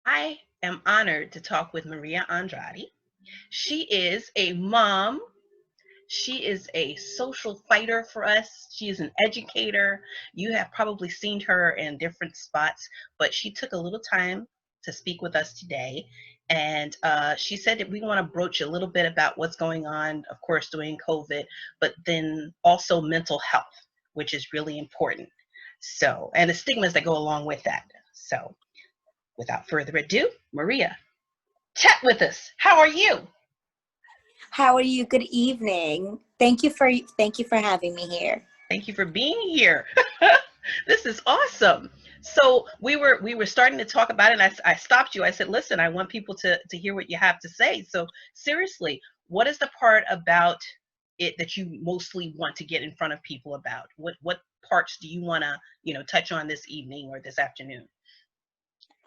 I am honored to talk with Maria Andrade. She is a mom. She is a social fighter for us. She is an educator. You have probably seen her in different spots, but she took a little time to speak with us today. And she said that we want to broach a little bit about what's going on, of course, during COVID, but then also mental health, which is really important. So, and the stigmas that go along with that. So, without further ado, Maria, chat with us. How are you? How are you? Good evening. Thank you for having me here. Thank you for being here. This is awesome. So we were starting to talk about it, and I stopped you. I said, "Listen, I want people to hear what you have to say." So seriously, what is the part about it that you mostly want to get in front of people about? What parts do you want to touch on this evening or this afternoon?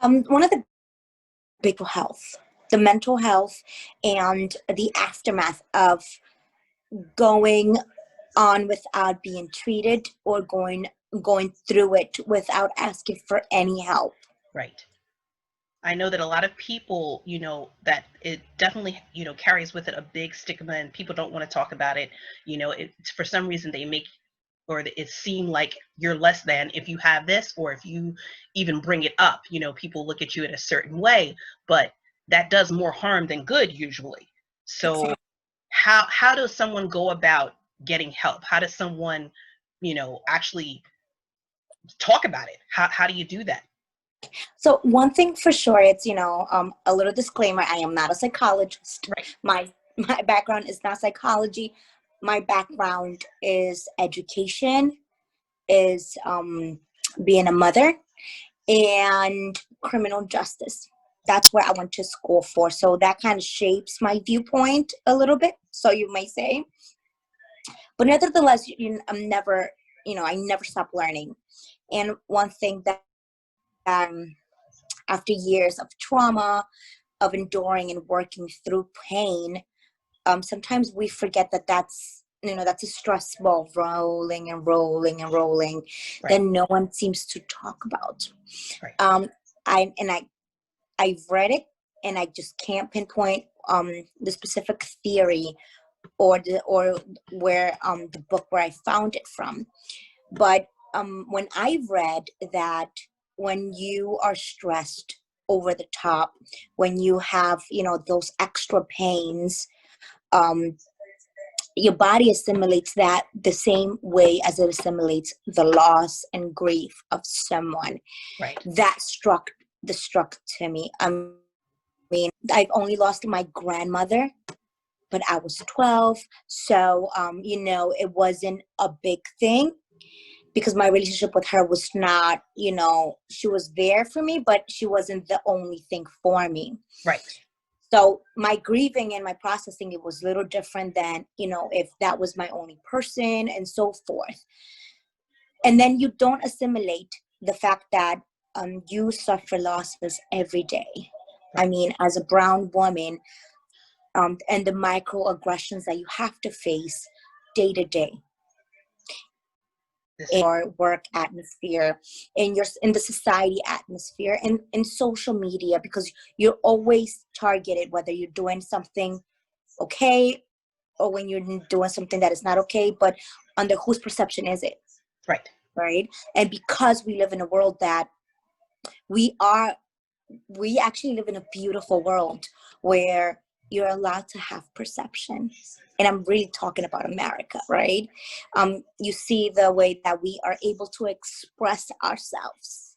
One of the health, the mental health, and the aftermath of going on without being treated or going through it without asking for any help. Right. I know that a lot of people, that it definitely, carries with it a big stigma and people don't want to talk about it. For some reason they make or it seem like you're less than if you have this or if you even bring it up. People look at you in a certain way, but that does more harm than good usually. So Exactly. how does someone go about getting help? How does someone, actually talk about it? How do you do that? So one thing for sure, it's a little disclaimer. I am not a psychologist. Right. My background is not psychology. My background is education, is being a mother, and criminal justice. That's where I went to school for. So that kind of shapes my viewpoint a little bit, so you may say. But nevertheless, I'm never, I never stop learning. And one thing that after years of trauma, of enduring and working through pain, sometimes we forget that that's a stress ball rolling and rolling and rolling that Right. no one seems to talk about. Right. Um, I've read it, and I just can't pinpoint the specific theory or where the book where I found it from. But when I've read that when you are stressed over the top, when you have those extra pains, um, your body assimilates that the same way as it assimilates the loss and grief of someone. Right. That struck to me. I mean, I've only lost my grandmother, but I was 12, so it wasn't a big thing because my relationship with her was not, she was there for me, but she wasn't the only thing for me. Right. So my grieving and my processing, it was a little different than, if that was my only person and so forth. And then you don't assimilate the fact that you suffer losses every day. I Right. mean, as a brown woman, and the microaggressions that you have to face day to day This in is your work atmosphere, in the society atmosphere, and in social media, because you're always targeted whether you're doing something okay or when you're doing something that is not okay, but under whose perception is it, right. right? And because we live in a world that we are we actually live in a beautiful world where you're allowed to have perception. And I'm really talking about America, right? You see the way that we are able to express ourselves.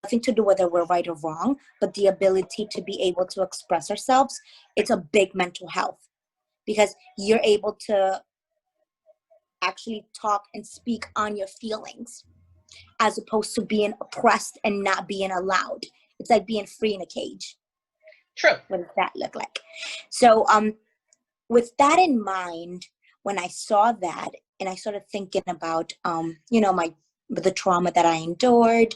Nothing to do whether we're right or wrong, but the ability to be able to express ourselves, it's a big mental health because you're able to actually talk and speak on your feelings as opposed to being oppressed and not being allowed. It's like being free in a cage. True. What does that look like? So with that in mind, when I saw that and I started thinking about my the trauma that I endured,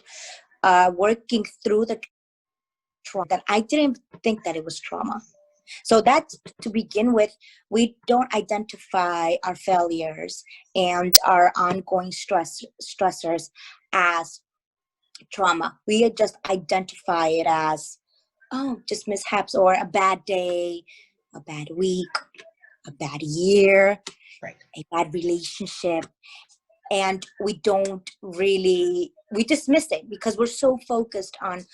working through the trauma, that I didn't think that it was trauma. So that's to begin with. We don't identify our failures and our ongoing stressors as trauma. We just identify it as, oh, just mishaps, or a bad day, a bad week, a bad year, Right. a bad relationship. And we dismiss it because we're so focused on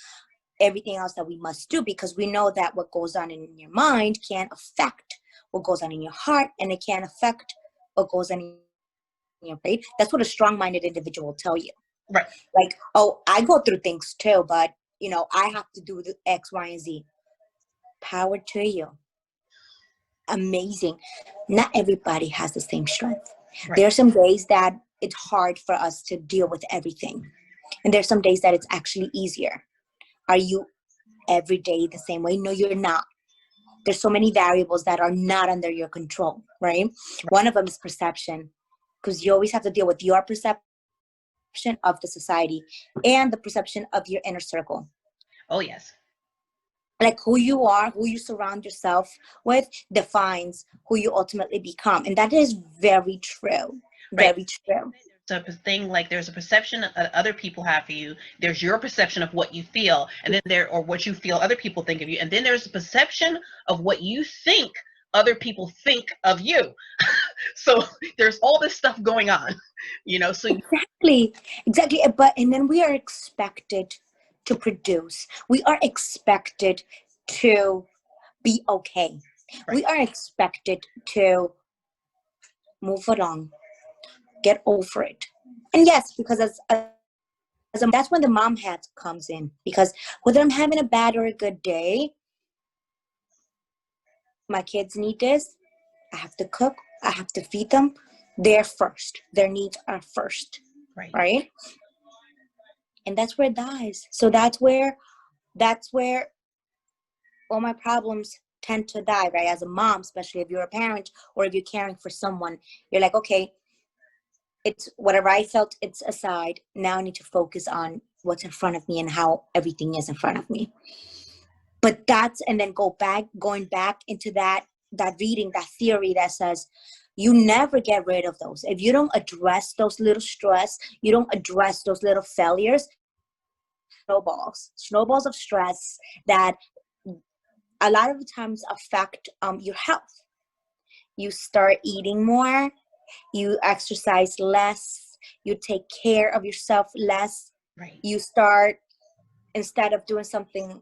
everything else that we must do, because we know that what goes on in your mind can affect what goes on in your heart, and it can affect what goes on in your brain. That's what a strong-minded individual will tell you. Right. Like, oh, I go through things too, but I have to do the X, Y, and Z. Power to you. Amazing. Not everybody has the same strength. Right. There are some days that it's hard for us to deal with everything, and there's some days that it's actually easier. Are you every day the same way? No, you're not. There's so many variables that are not under your control, right? One of them is perception, because you always have to deal with your perception of the society and the perception of your inner circle. Oh, yes. Like, who you are, who you surround yourself with defines who you ultimately become. And that is very true. Right. Very true. There's a thing like there's a perception that other people have for you. There's your perception of what you feel, and then or what you feel other people think of you. And then there's a perception of what you think other people think of you. So there's all this stuff going on, so Exactly. And then we are expected to produce. We are expected to be okay. Right. We are expected to move along, get over it. And yes, because that's when the mom hat comes in. Because whether I'm having a bad or a good day, my kids need this. I have to cook. I have to feed them. They're first. Their needs are first. Right? And that's where it dies. So that's where all my problems tend to die, right? As a mom, especially if you're a parent or if you're caring for someone, you're like, okay, it's whatever I felt, it's aside. Now I need to focus on what's in front of me and how everything is in front of me. But and then going back into that reading, that theory that says you never get rid of those. If you don't address those little stress, you don't address those little failures, snowballs of stress that a lot of the times affect your health. You start eating more, you exercise less, you take care of yourself less. Right. You start, instead of doing something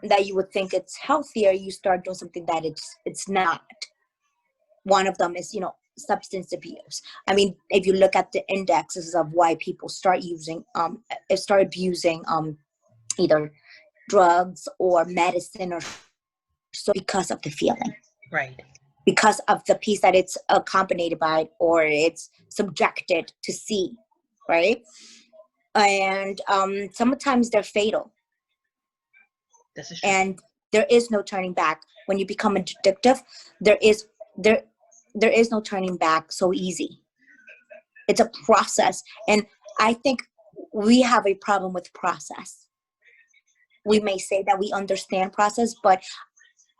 that you would think it's healthier, you start doing something that it's not. One of them is, substance abuse. I mean, if you look at the indexes of why people start abusing either drugs or medicine or so, because of the feeling. Right. Because of the piece that it's accompanied by or it's subjected to see, right? And sometimes they're fatal. This is true. And there is no turning back. When you become addictive, there is no turning back so easy. It's a process. And I think we have a problem with process. We may say that we understand process, but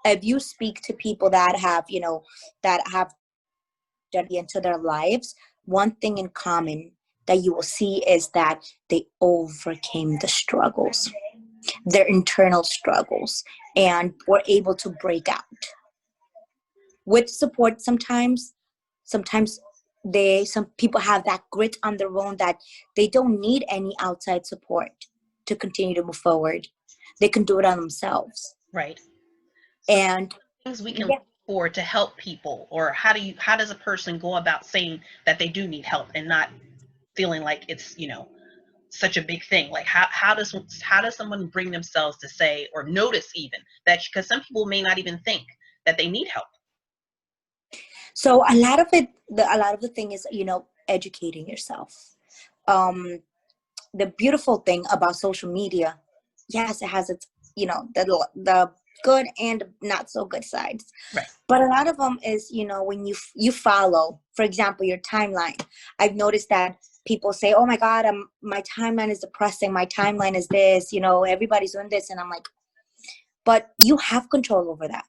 if you speak to people that have done into their lives, one thing in common that you will see is that they overcame the struggles, their internal struggles, and were able to break out. With support, sometimes some people have that grit on their own that they don't need any outside support to continue to move forward. They can do it on themselves. Right. And things we can look for to help people, or how does a person go about saying that they do need help and not feeling like it's such a big thing? Like how does someone bring themselves to say or notice even that, because some people may not even think that they need help? So a lot of the thing is educating yourself. The beautiful thing about social media, yes, it has its the good and not so good sides. Right. But a lot of them is, when you follow, for example, your timeline. I've noticed that people say, oh my God, my timeline is depressing. My timeline is this, everybody's doing this. And I'm like, but you have control over that.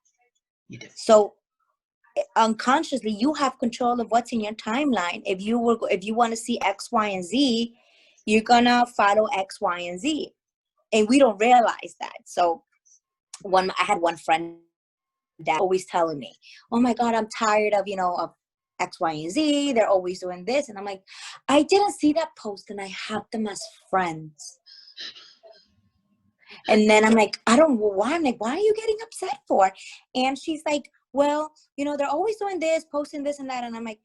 You do. So unconsciously, you have control of what's in your timeline. If you want to see X, Y, and Z, you're gonna follow X, Y, and Z. And we don't realize that. So I had one friend that always telling me, oh my God, I'm tired of, of X, Y, and Z. They're always doing this. And I'm like, I didn't see that post and I have them as friends. And then I'm like, I don't know why. I'm like, why are you getting upset for? And she's like, well, they're always doing this, posting this and that. And I'm like,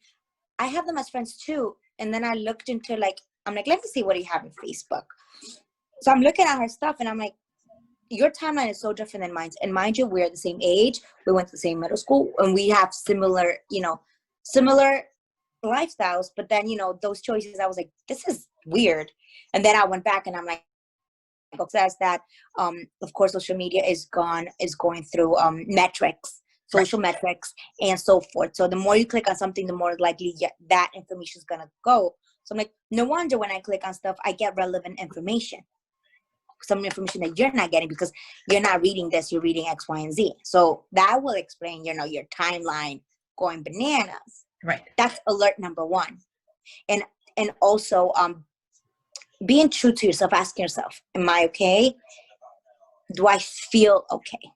I have them as friends too. And then I looked into I'm like, let me see what you have on Facebook. So I'm looking at her stuff and I'm like, your timeline is so different than mine. And mind you, we're the same age. We went to the same middle school and we have similar lifestyles. But then, those choices, I was like, this is weird. And then I went back and I'm like, says that, of course, social media is going through metrics, social metrics and so forth. So the more you click on something, the more likely that information is going to go. So I'm like, no wonder when I click on stuff, I get relevant information. Some information that you're not getting because you're not reading this, you're reading X, Y, and Z. So that will explain, your timeline going bananas. Right. That's alert number one. And also being true to yourself, asking yourself, am I okay? Do I feel okay?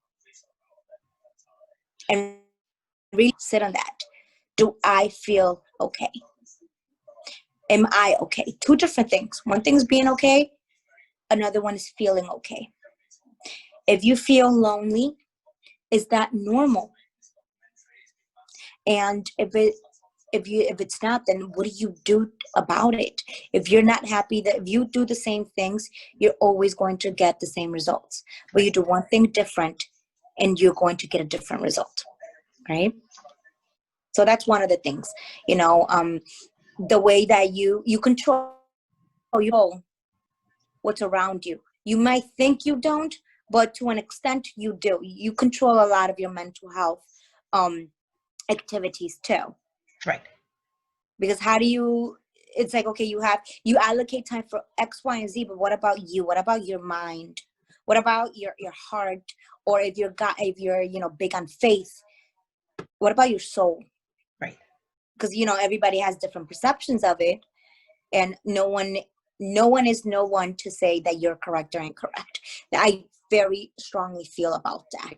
And really sit on that. Do I feel okay? Am I okay? Two different things. One thing is being okay. Another one is feeling okay. If you feel lonely, is that normal? And if it's not, then what do you do about it? If you're not happy, that if you do the same things, you're always going to get the same results. But you do one thing different and you're going to get a different result, right? So that's one of the things, the way that you control what's around you. You might think you don't, but to an extent you do. You control a lot of your mental health activities too. Right. Because it's like, okay, you allocate time for X, Y, and Z, but what about you? What about your mind? What about your heart? Or if you're big on faith, what about your soul? Right. Because everybody has different perceptions of it, and no one is no one to say that you're correct or incorrect. I very strongly feel about that.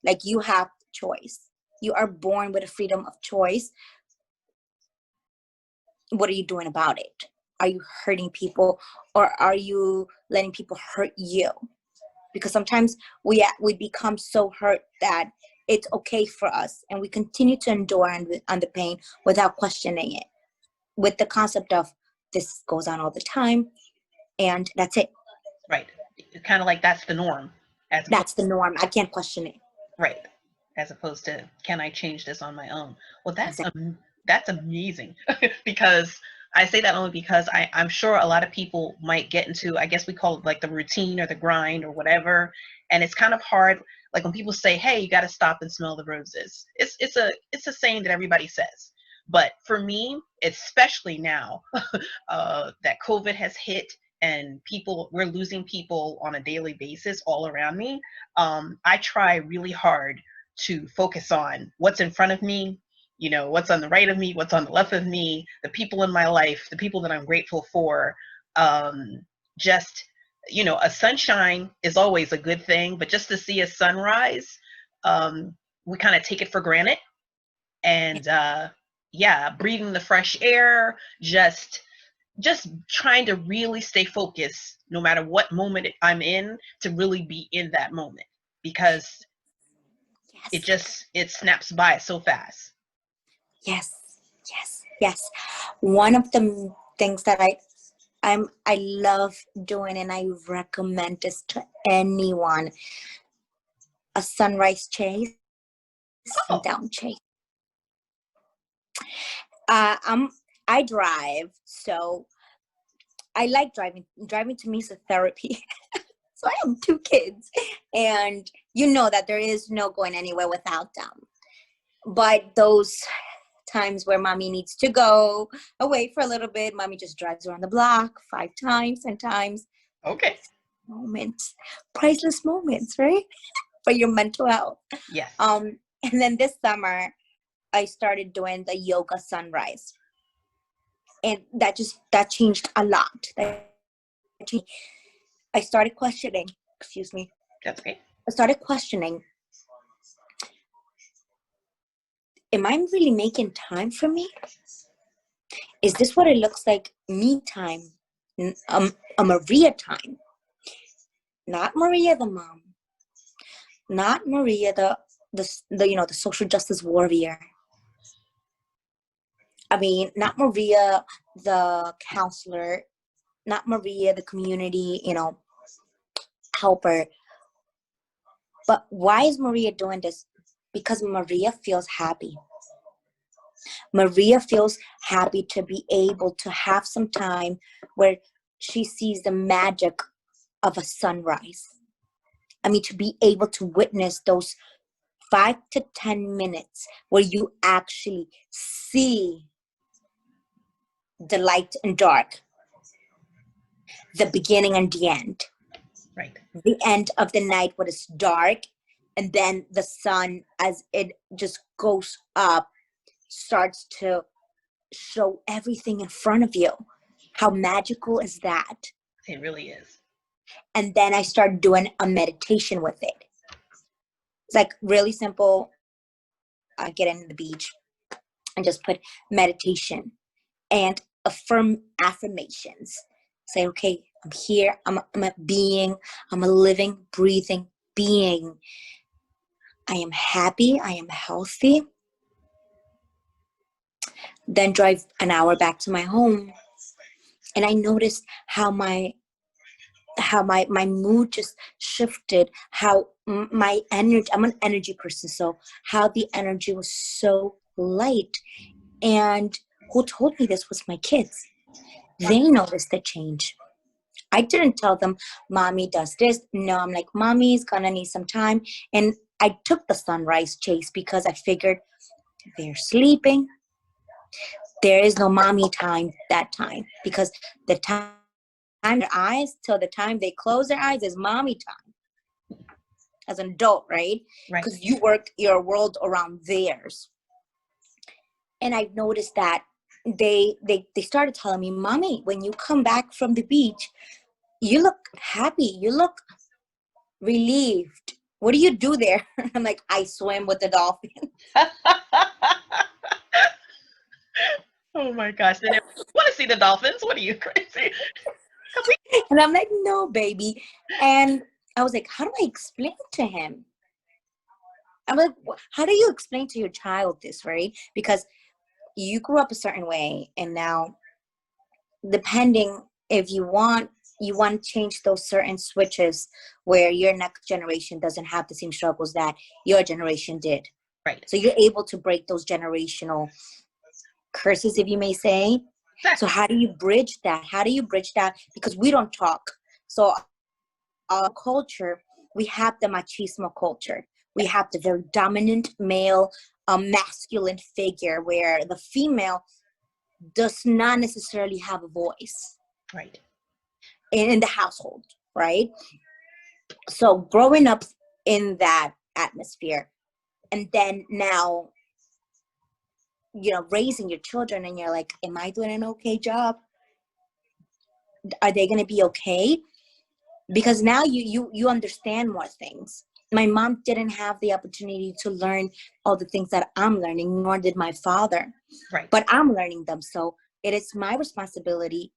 Like, you have choice. You are born with a freedom of choice. What are you doing about it? Are you hurting people, or are you letting people hurt you? Because sometimes we become so hurt that it's okay for us, and we continue to endure on the pain without questioning it, with the concept of this goes on all the time, and that's it. Right. Kind of like that's the norm. That's the norm. I can't question it. Right. As opposed to, can I change this on my own? Well, that's Exactly. that's amazing. Because I say that only because I'm sure a lot of people might get into, I guess we call it like the routine or the grind or whatever. And it's kind of hard. Like when people say, hey, you got to stop and smell the roses. It's a saying that everybody says. But for me, especially now that COVID has hit and we're losing people on a daily basis all around me, I try really hard to focus on what's in front of me, what's on the right of me, what's on the left of me, the people in my life, the people that I'm grateful for. Just, a sunshine is always a good thing, but just to see a sunrise, we kind of take it for granted. And breathing the fresh air, just trying to really stay focused no matter what moment I'm in, to really be in that moment, because it snaps by so fast. Yes. One of the things that I love doing, and I recommend this to anyone: a sunrise chase, sundown chase. I drive, so I like driving. Driving to me is a therapy. So I have 2 kids, and that there is no going anywhere without them. But those times where mommy needs to go away for a little bit, mommy just drives around the block 5 times, 10 times. Okay. Priceless moments, right? For your mental health. Yes. And then this summer, I started doing the yoga sunrise. And that changed a lot. That I started questioning, excuse me. That's okay. I started questioning, am I really making time for me? Is this what it looks like? Me time, a Maria time, not Maria the mom, not Maria the the social justice warrior. I mean, not Maria the counselor, not Maria the community, helper. But why is Maria doing this? Because Maria feels happy. Maria feels happy to be able to have some time where she sees the magic of a sunrise. I mean, to be able to witness those 5 to 10 minutes where you actually see the light and dark, the beginning and the end. Right. The end of the night when it's dark, and then the sun, as it just goes up, starts to show everything in front of you. How magical is that? It really is. And then I started doing a meditation with it. It's like really simple. I get in the beach and just put meditation and affirm affirmations. Say, okay, I'm here. I'm a being. I'm a living, breathing being. I am happy. I am healthy. Then drive an hour back to my home. And I noticed how my mood just shifted, how my energy, I'm an energy person, so how the energy was so light. And who told me this was my kids. They noticed the change. I didn't tell them, mommy does this. No, I'm like, mommy's gonna need some time. And I took the sunrise chase because I figured they're sleeping. There is no mommy time that time, because the time their eyes till the time they close their eyes is mommy time as an adult, right? Right. Because you work your world around theirs. And I've noticed that they started telling me, mommy, when you come back from the beach, you look happy, you look relieved. What do you do there? I'm like, I swim with the dolphins. Oh my gosh. Then want to see the dolphins? What are you, crazy? And I'm like, no, baby. And I was like, how do I explain to him? I'm like, how do you explain to your child this, right? Because you grew up a certain way, and now depending if you want to change those certain switches where your next generation doesn't have the same struggles that your generation did. Right. So you're able to break those generational curses, if you may say. Exactly. So how do you bridge that? Because we don't talk. So our culture, we have the machismo culture. We have the very dominant male, masculine figure where the female does not necessarily have a voice. Right. In the household, right? So growing up in that atmosphere, and then now, raising your children, and you're like, am I doing an okay job? Are they going to be okay? Because now you understand more things. My mom didn't have the opportunity to learn all the things that I'm learning, nor did my father. Right. But I'm learning them. So it is my responsibility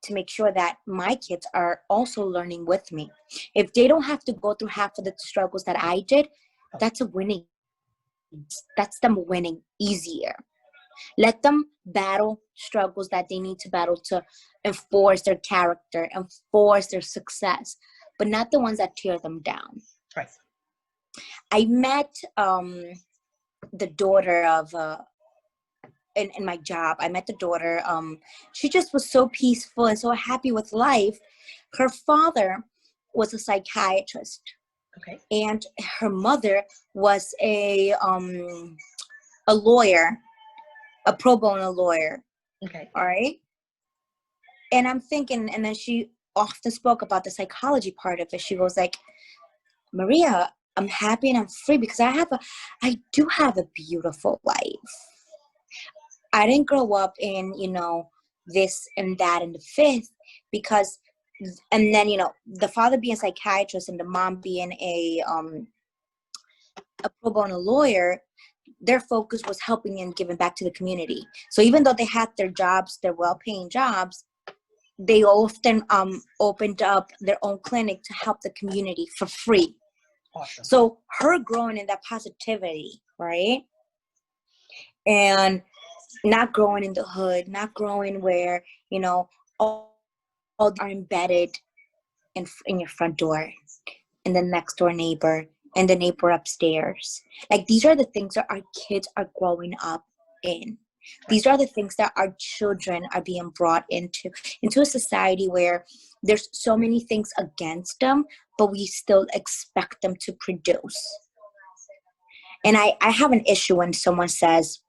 to make sure that my kids are also learning with me. If they don't have to go through half of the struggles that I did, that's a winning. That's them winning easier. Let them battle struggles that they need to battle to enforce their character, enforce their success, but not the ones that tear them down. Right. I met the daughter of in my job. I met the daughter. She just was so peaceful and so happy with life. Her father was a psychiatrist. Okay. And her mother was a lawyer, a pro bono lawyer. Okay. All right. And I'm thinking, and then she often spoke about the psychology part of it. She goes like, Maria, I'm happy and I'm free because I do have a beautiful life. I didn't grow up in, this and that and the fifth, because and then, you know, the father being a psychiatrist and the mom being a pro bono lawyer, their focus was helping and giving back to the community. So even though they had their jobs, their well-paying jobs, they often opened up their own clinic to help the community for free. Awesome. So her growing in that positivity, right? And not growing in the hood, not growing where, you know, all are embedded in your front door, and the next door neighbor, and the neighbor upstairs. Like, these are the things that our kids are growing up in. These are the things that our children are being brought into a society where there's so many things against them, but we still expect them to produce. And I have an issue when someone says,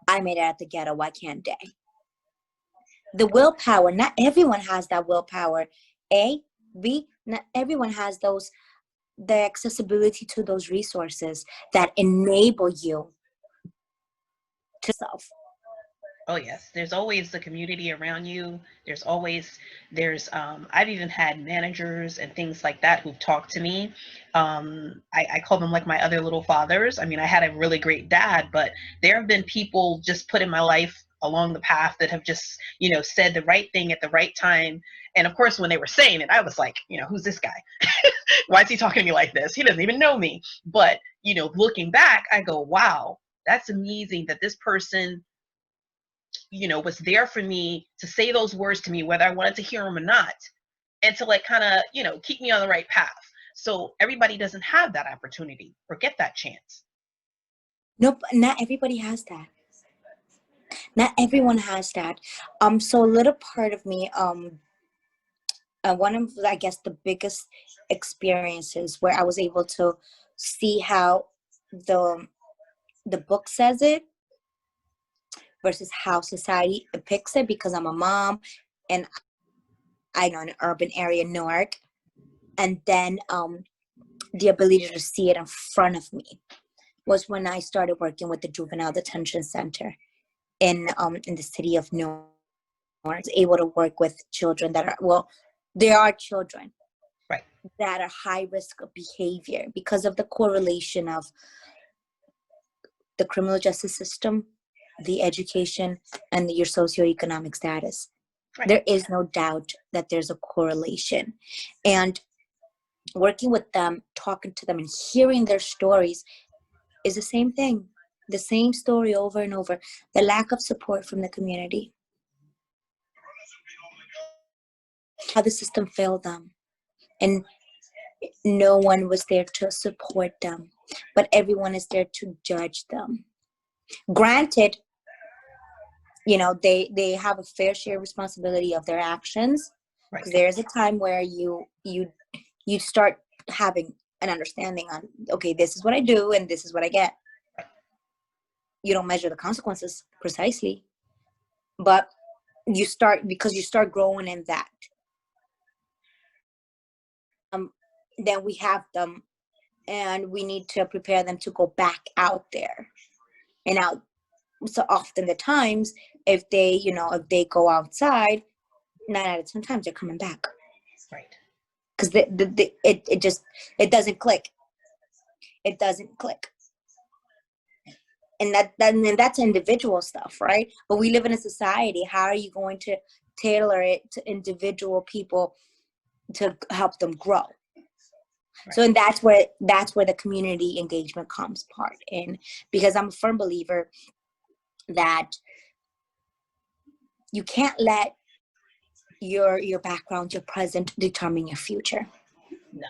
I made it out the ghetto, why can't they? The willpower, not everyone has that willpower. A, B, not everyone has the accessibility to those resources that enable you to self. Oh yes, there's always the community around you. I've even had managers and things like that who've talked to me. I call them like my other little fathers. I mean, I had a really great dad, but there have been people just put in my life along the path that have just, you know, said the right thing at the right time. And of course, when they were saying it, I was like, you know, who's this guy? Why is he talking to me like this? He doesn't even know me. But, you know, looking back, I go, wow, that's amazing that this person, you know, was there for me to say those words to me, whether I wanted to hear them or not, and to like kind of, you know, keep me on the right path. So everybody doesn't have that opportunity or get that chance. Nope, not everybody has that. Not everyone has that. So a little part of me, one of, I guess, the biggest experiences where I was able to see how the book says it versus how society depicts it, because I'm a mom and I know an urban area in Newark, and then the ability to see it in front of me was when I started working with the juvenile detention center in the city of Newark. I was able to work with children that are, well, there are children Right. that are high risk of behavior because of the correlation of the criminal justice system, the education, and your socioeconomic status. Right. There is no doubt that there's a correlation. And working with them, talking to them, and hearing their stories is the same thing. The same story over and over. The lack of support from the community. How the system failed them. And no one was there to support them. But everyone is there to judge them. Granted, you know, they have a fair share of responsibility of their actions. Right. There's a time where you start having an understanding on, okay, this is what I do and this is what I get. You don't measure the consequences precisely, but you start, because you start growing in that. Then we have them, and we need to prepare them to go back out there and out. So often the times, if they go outside, 9 out of 10 times they're coming back. Right. Because it doesn't click. It doesn't click. And that's individual stuff, right? But we live in a society. How are you going to tailor it to individual people to help them grow? Right. So, and that's where the community engagement comes part in, because I'm a firm believer that you can't let your background, your present, determine your future. No.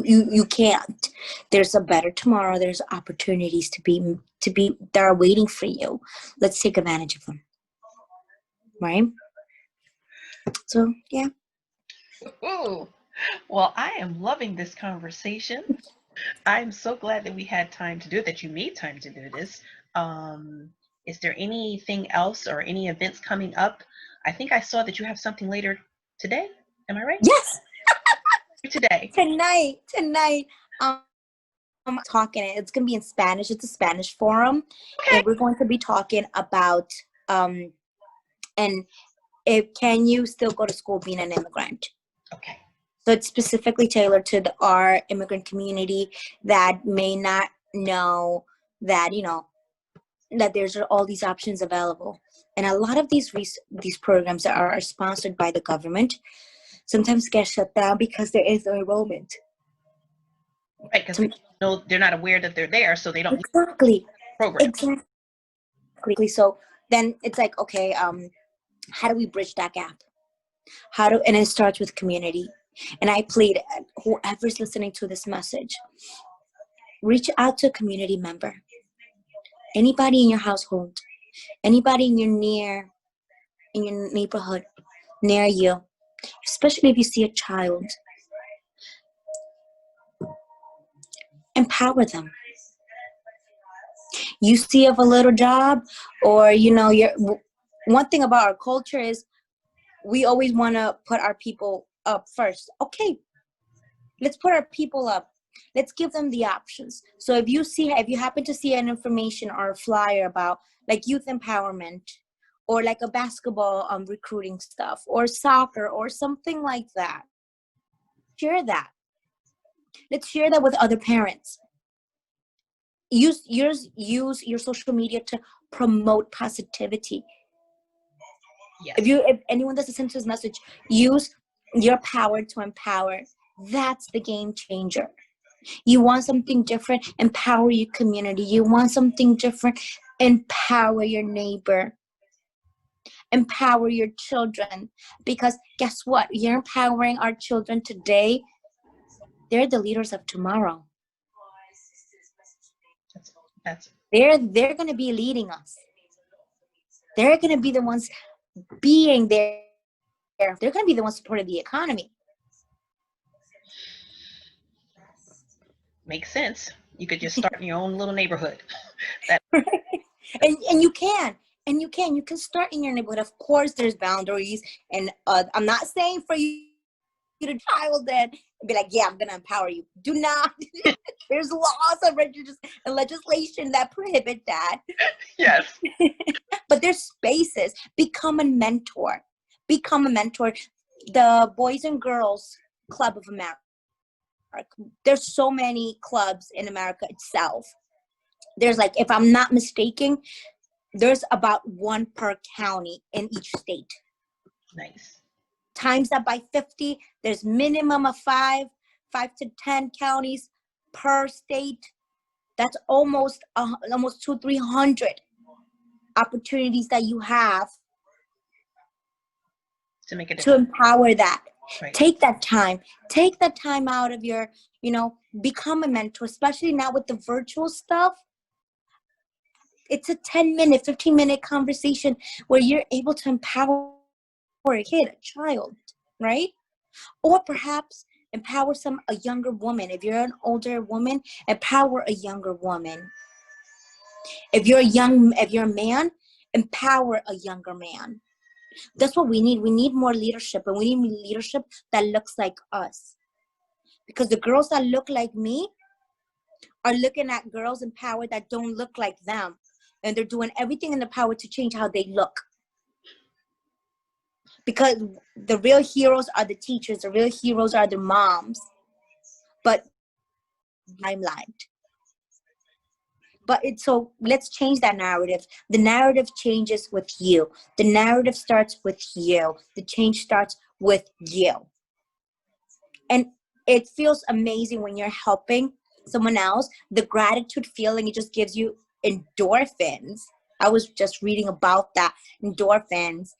You can't. There's a better tomorrow. There's opportunities to be that are waiting for you. Let's take advantage of them. Right? So, yeah. Ooh. Well, I am loving this conversation. I'm so glad that we had time to do it, that you made time to do this. Is there anything else or any events coming up? I think I saw that you have something later today. Am I right? Yes. Today. Tonight. I'm talking. It's going to be in Spanish. It's a Spanish forum. Okay. And we're going to be talking about and can you still go to school being an immigrant? Okay. So it's specifically tailored to our immigrant community that may not know that, that there's all these options available. And a lot of these programs that are sponsored by the government sometimes get shut down because there is no enrollment. Right, because they're not aware that they're there, so they don't exactly program. Exactly. So then it's like, okay, how do we bridge that gap? And it starts with community. And I plead, whoever's listening to this message, reach out to a community member. Anybody in your household, anybody in your neighborhood, near you, especially if you see a child. Empower them. You see of a little job, or one thing about our culture is we always want to put our people up first. Okay, let's put our people up. Let's give them the options. So if you happen to see an information or a flyer about like youth empowerment, or like a basketball recruiting stuff, or soccer, or something like that, share that. Let's share that with other parents. Use your social media to promote positivity. Yes. If anyone doesn't listen to this message, use your power to empower. That's the game changer. You want something different, empower your community. You want something different, empower your neighbor. Empower your children. Because guess what? You're empowering our children today. They're the leaders of tomorrow. They're going to be leading us. They're going to be the ones being there. They're going to be the ones supporting the economy. Makes sense. You could just start in your own little neighborhood. And you can. You can start in your neighborhood. Of course, there's boundaries. And I'm not saying for you to child that and be like, yeah, I'm going to empower you. Do not. There's laws and legislation that prohibit that. Yes. But there's spaces. Become a mentor. The Boys and Girls Club of America. There's so many clubs in America itself. There's like, if I'm not mistaken, there's about one per county in each state. Nice. Times that by 50, there's minimum of 5 to 10 counties per state. That's almost 200-300 opportunities that you have to make it to empower that. Right. Take that time out of your, become a mentor, especially now with the virtual stuff. It's a 10-minute, 15-minute conversation where you're able to empower a kid, a child, right? Or perhaps empower a younger woman. If you're an older woman, empower a younger woman. If you're a man, empower a younger man. That's what we need. We need more leadership, and we need leadership that looks like us. Because the girls that look like me are looking at girls in power that don't look like them. And they're doing everything in their power to change how they look. Because the real heroes are the teachers. The real heroes are the moms. But limelight. So let's change that narrative. The narrative changes with you. The narrative starts with you. The change starts with you. And it feels amazing when you're helping someone else. The gratitude feeling, it just gives you endorphins. I was just reading about that, endorphins.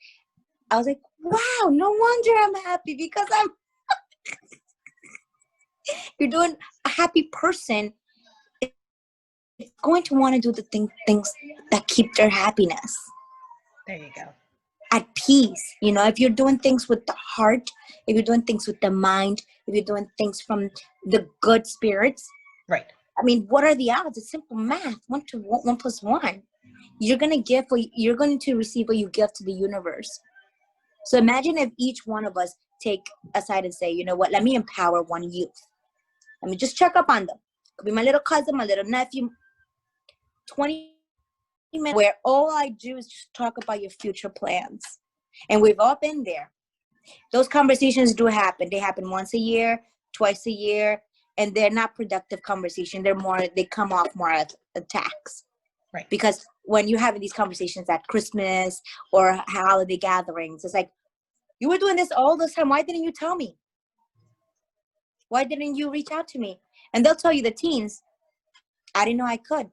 I was like, wow, no wonder I'm happy, because you're doing a happy person is going to want to do the things that keep their happiness. There you go. At peace. If you're doing things with the heart, if you're doing things with the mind, if you're doing things from the good spirits. Right. I mean, what are the odds? It's simple math. 1 + 1. You're going to receive what you give to the universe. So imagine if each one of us take aside and say, you know what, let me empower one youth. Let me just check up on them. Could be my little cousin, my little nephew. 20 minutes where all I do is just talk about your future plans. And we've all been there. Those conversations do happen. They happen once a year, twice a year, and they're not productive conversations. They come off more as attacks. Right. Because when you're having these conversations at Christmas or holiday gatherings, it's like, you were doing this all this time. Why didn't you tell me? Why didn't you reach out to me? And they'll tell you, the teens, I didn't know I could.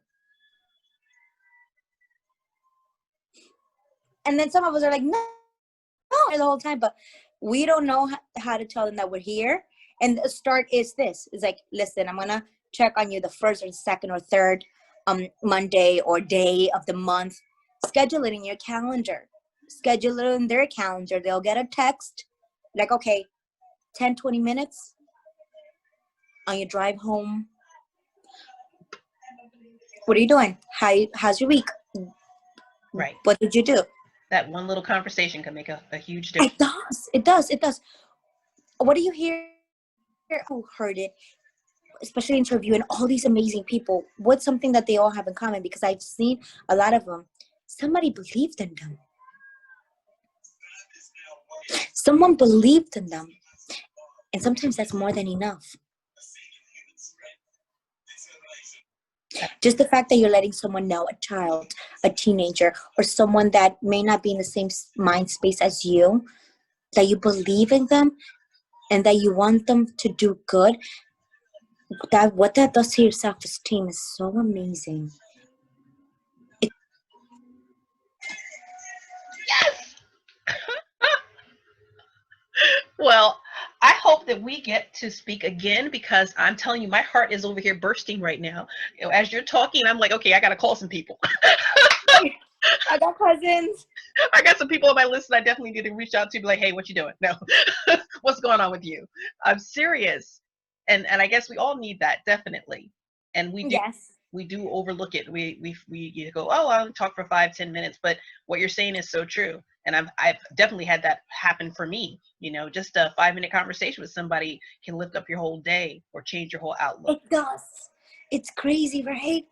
And then some of us are like, no, the whole time, but we don't know how to tell them that we're here. And the start is this. It's like, listen, I'm going to check on you the first or second or third Monday or day of the month. Schedule it in your calendar. Schedule it in their calendar. They'll get a text like, okay, 10, 20 minutes on your drive home. What are you doing? How's your week? Right. What did you do? That one little conversation can make a huge difference. It does. What do you hear? Who heard it? Especially interviewing all these amazing people. What's something that they all have in common? Because I've seen a lot of them. Somebody believed in them. Someone believed in them. And sometimes that's more than enough. Just the fact that you're letting someone know, a child, a teenager, or someone that may not be in the same mind space as you, that you believe in them and that you want them to do good, what that does to your self-esteem is so amazing. Yes! Well, I hope that we get to speak again, because I'm telling you, my heart is over here bursting right now. You know, as you're talking, I'm like, okay, I got to call some people. I got cousins. I got some people on my list that I definitely need to reach out to, be like, hey, what you doing? No, what's going on with you? I'm serious. And I guess we all need that, definitely. And we do. Yes. We do overlook it. We go, oh, I'll talk for 5-10 minutes, but what you're saying is so true. And I've definitely had that happen for me. You know, just a 5-minute conversation with somebody can lift up your whole day or change your whole outlook. It does. It's crazy, right?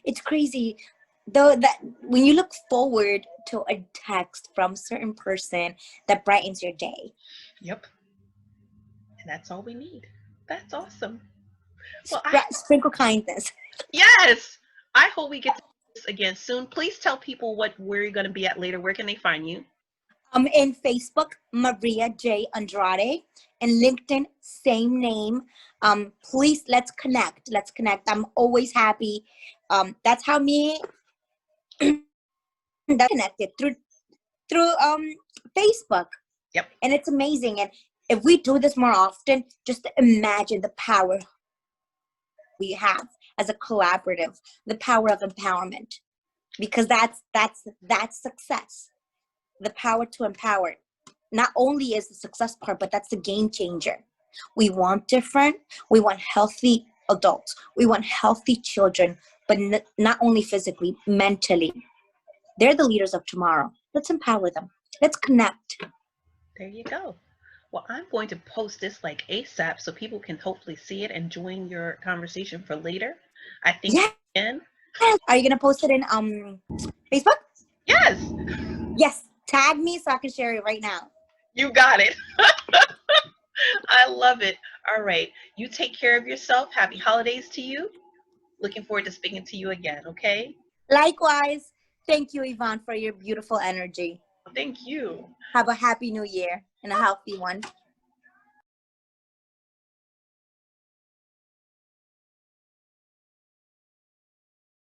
It's crazy. Though that when you look forward to a text from a certain person that brightens your day. Yep. And that's all we need. That's awesome. Well, Sprinkle kindness. Yes. I hope we get to do this again soon. Please tell people where you're going to be at later. Where can they find you? In Facebook, Maria J. Andrade, and LinkedIn, same name. Please, let's connect. I'm always happy. That's how me that connected through Facebook. Yep. And it's amazing. And if we do this more often, just imagine the power we have as a collaborative, the power of empowerment, because that's success. The power to empower. Not only is the success part, but that's the game changer. We want different. We want healthy adults. We want healthy children, but not only physically, mentally. They're the leaders of tomorrow. Let's empower them. Let's connect. There you go. Well, I'm going to post this like ASAP so people can hopefully see it and join your conversation for later. I think yes. Again. Are you gonna post it in Facebook? Yes. Yes. Tag me so I can share it right now. You got it. I love it. All right. You take care of yourself. Happy holidays to you. Looking forward to speaking to you again, okay? Likewise. Thank you, Yvonne, for your beautiful energy. Thank you. Have a happy new year and a healthy one.